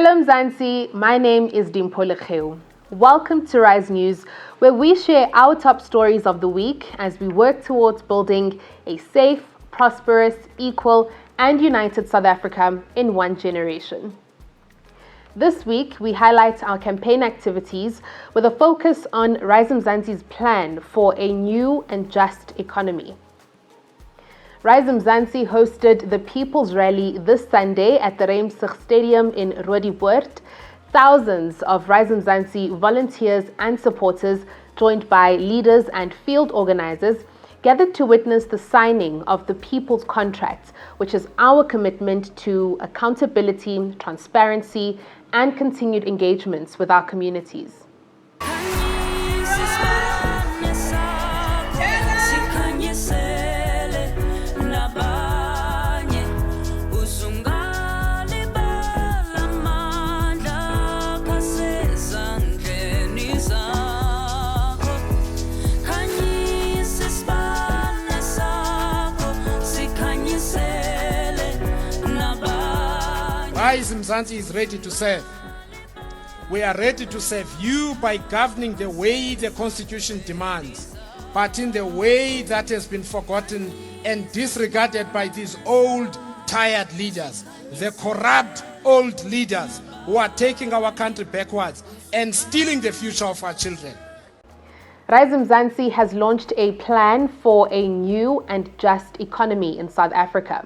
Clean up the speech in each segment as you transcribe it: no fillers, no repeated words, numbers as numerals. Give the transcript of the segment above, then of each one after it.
Hello Mzansi, my name is Dimpole Kheu. Welcome to Rise News, where we share our top stories of the week as we work towards building a safe, prosperous, equal, and united South Africa in one generation. This week, we highlight our campaign activities with a focus on Rise Mzansi's plan for a new and just economy. Rise Mzansi hosted the People's Rally this Sunday at the Reimsig Stadium in Roodepoort. Thousands of Rise Mzansi volunteers and supporters, joined by leaders and field organizers, gathered to witness the signing of the People's Contract, which is our commitment to accountability, transparency, and continued engagements with our communities. Rise Mzansi is ready to serve. We are ready to serve you by governing the way the Constitution demands, but in the way that has been forgotten and disregarded by these old, tired leaders, the corrupt old leaders who are taking our country backwards and stealing the future of our children. Rise Mzansi has launched a plan for a new and just economy in South Africa.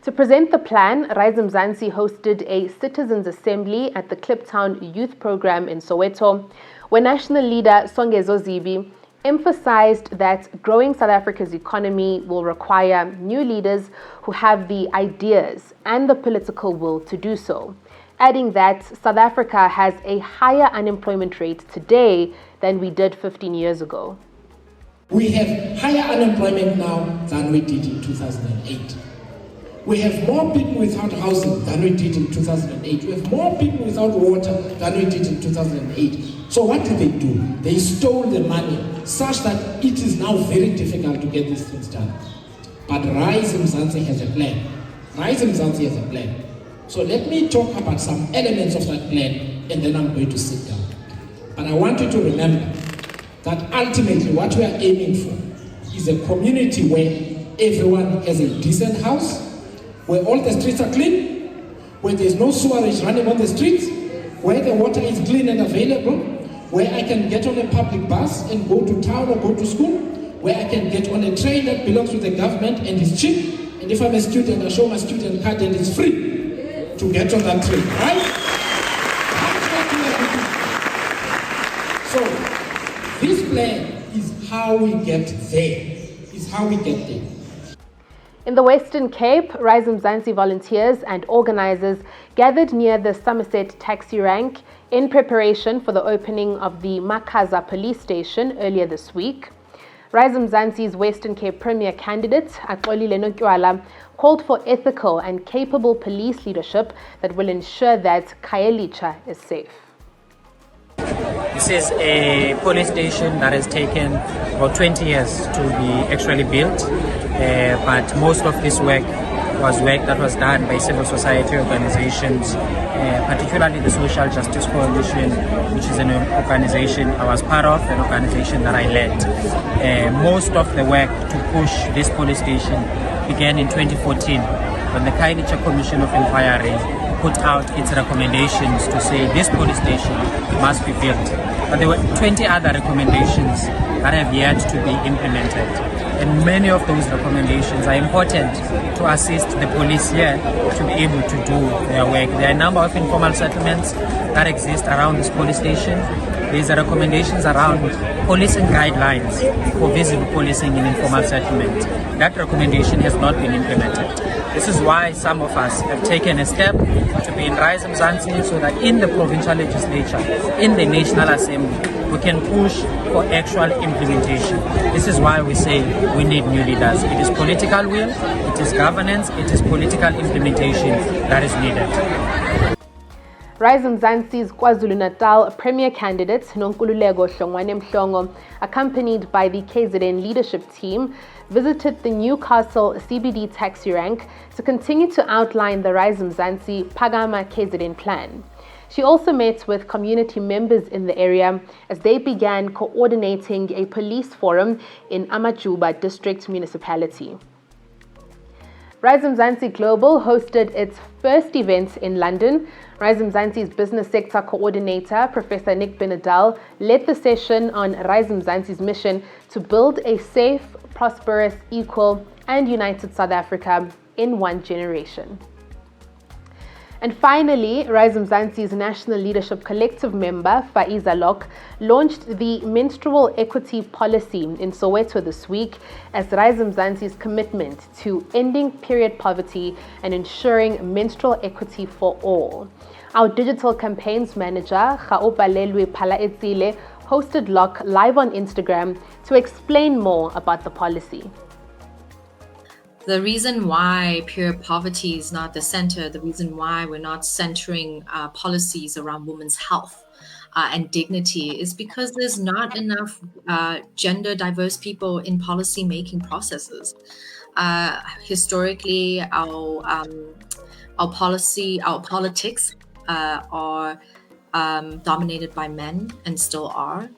To present the plan, Rise Mzansi hosted a citizens' assembly at the Kliptown Youth Program in Soweto, where national leader Songezo Zibi emphasized that growing South Africa's economy will require new leaders who have the ideas and the political will to do so, adding that South Africa has a higher unemployment rate today than we did 15 years ago. We have higher unemployment now than we did in 2008. We have more people without housing than we did in 2008. We have more people without water than we did in 2008. So what did they do? They stole the money such that it is now very difficult to get these things done. But Rise Mzansi has a plan. Rise Mzansi has a plan. So let me talk about some elements of that plan and then I'm going to sit down. But I want you to remember that ultimately what we are aiming for is a community where everyone has a decent house, where all the streets are clean, where there's no sewerage running on the streets, where the water is clean and available, where I can get on a public bus and go to town or go to school, where I can get on a train that belongs to the government and is cheap, and if I'm a student, I show my student card and it's free to get on that train, right? So, this plan is how we get there, In the Western Cape, Rise Mzansi volunteers and organizers gathered near the Somerset taxi rank in preparation for the opening of the Makaza police station earlier this week. Rise Mzansi's Western Cape Premier candidate, Axolile Nokwala, called for ethical and capable police leadership that will ensure that Khayelitsha is safe. This is a police station that has taken about 20 years to be actually built, but most of this work was work that was done by civil society organizations, particularly the Social Justice Coalition, which is an organization I was part of, an organization that I led. Most of the work to push this police station began in 2014 when the Khayelitsha Commission of Inquiry put out its recommendations to say this police station must be built. But there were 20 other recommendations that have yet to be implemented. And many of those recommendations are important to assist the police here to be able to do their work. There are a number of informal settlements that exist around this police station. These are recommendations around policing guidelines for visible policing in informal settlement. That recommendation has not been implemented. This is why some of us have taken a step to be in Rise Mzansi so that in the provincial legislature, in the National Assembly, we can push for actual implementation. This is why we say we need new leaders. It is political will, it is governance, it is political implementation that is needed. Rise Mzansi's KwaZulu-Natal Premier candidate, Nonkululeko Hlongwane Mhlongo, accompanied by the KZN leadership team, visited the Newcastle CBD taxi rank to continue to outline the Rise Mzansi Phakama KZN plan. She also met with community members in the area as they began coordinating a police forum in Amajuba District Municipality. Rise Mzansi Global hosted its first event in London. Rise Mzansi's business sector coordinator, Professor Nick Benadal, led the session on Rise Mzansi's mission to build a safe, prosperous, equal, and united South Africa in one generation. And finally, Rise Mzansi's National Leadership Collective member, Faiza Lok, launched the menstrual equity policy in Soweto this week as Rise Mzansi's commitment to ending period poverty and ensuring menstrual equity for all. Our digital campaigns manager, Khaopalelwe Palaetsile, hosted Lok live on Instagram to explain more about the policy. The reason why period poverty is not the center, the reason why we're not centering policies around women's health and dignity is because there's not enough gender diverse people in policy making processes. Historically, our politics are dominated by men and still are.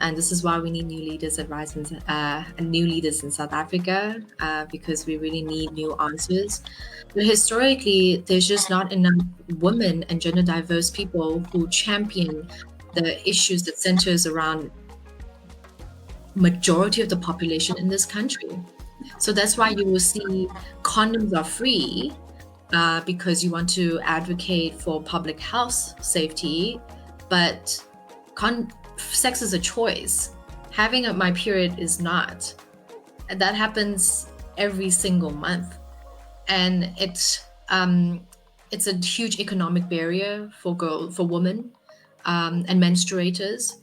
And this is why we need new leaders at Rise and new leaders in South Africa, because we really need new answers. But historically, there's just not enough women and gender diverse people who champion the issues that centers around majority of the population in this country. So that's why you will see condoms are free because you want to advocate for public health safety, but sex is a choice. Having my period is not. And that happens every single month. And it's a huge economic barrier for women and menstruators.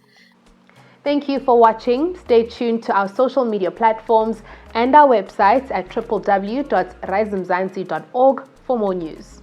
Thank you for watching. Stay tuned to our social media platforms and our website at www.risemzansi.org for more news.